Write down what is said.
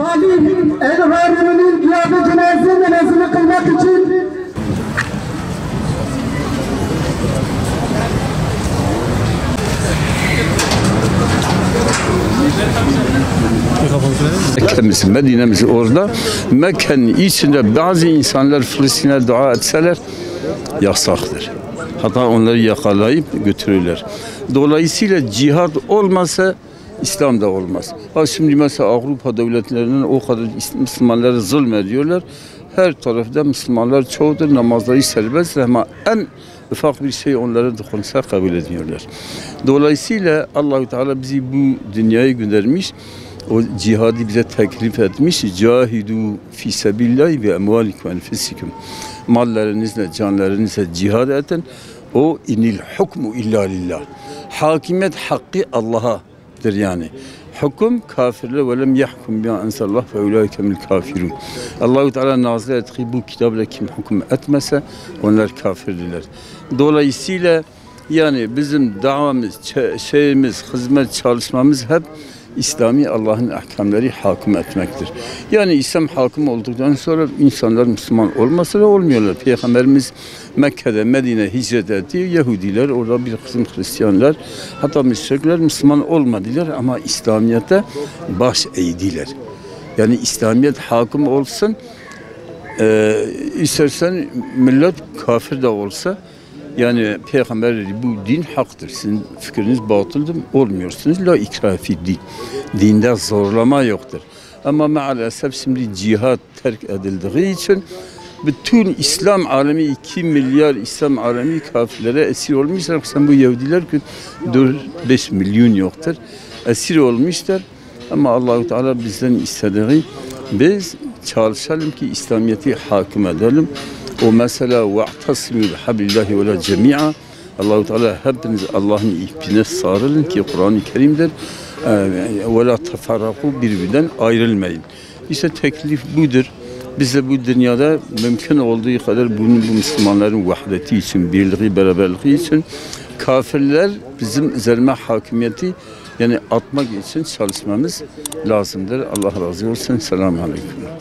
Salih El-Haruni'nin kıyafet cenaze namazını kılmak için Mekke'miz, Medine'miz orada. Mekke'nin içinde bazı insanlar Filistin'e dua etseler yasaktır. Hatta onları yakalayıp götürürler. Dolayısıyla cihad olmasa İslam da olmaz. Ha şimdi mesela Avrupa devletlerinin o kadar Müslümanlara zulmediyorlar. Her tarafta Müslümanlar çoğudur, namazları serbest ama en ufak bir şey onlara dokunsa kabul ediyorlar. Dolayısıyla Allah-u Teala bizi bu dünyaya göndermiş. O cihadı bize teklif etmiş. Cahidu fi sebillahi ve emvalikum ve enfusikum. Mallarınızla, canlarınızla cihad edin. O inil hukmu illa lillah. Hakimiyet hakkı Allah'adır yani. Hüküm kafirler ve lem yahkum bima ensallah fe ulaike minel kafirun. Allahu Teala nazil ettiği bu kitapla kim hüküm etmese onlar kafirdirler. Dolayısıyla yani bizim davamız, şeyimiz, hizmet çalışmamız hep İslami Allah'ın ahkamları hakim etmektir. Yani İslam hakim olduktan sonra insanlar Müslüman olmasa da olmuyorlar. Peygamberimiz Mekke'de, Medine hicret etti. Yahudiler, orada bir kısım Hristiyanlar, hatta müşrikler Müslüman olmadılar ama İslamiyet'e baş eğdiler. Yani İslamiyet hakim olsun, istersen millet kafir de olsa, yani Peygamber dedi bu din haktır. Sizin fikriniz batıldır, olmuyorsunuz. La ikrahe fi din. Dinde zorlama yoktur. Ama maalesef şimdi cihad terk edildiği için bütün İslam alemi 2 milyar İslam alemi kafirlere esir olmuşlar. Sen bu Yahudiler ki 4-5 milyon yoktur. Esir olmuşlar. Ama Allah-u Teala bizden istediği biz çalışalım ki İslamiyet'i hakim edelim. O mesela ve'tasimu bihablillahi ve la cemi'a. Allah-u Teala hepiniz Allah'ın ipine sarılın ki Kur'an-ı Kerim'dir. Ve la teferraku birbirinden ayrılmayın. İşte teklif budur. Biz de bu dünyada mümkün olduğu kadar bu Müslümanların vahdeti için, birliği, beraberliği için kafirler bizim üzerine hakimiyeti yani atmak için çalışmamız lazımdır. Allah razı olsun. Selamun Aleyküm.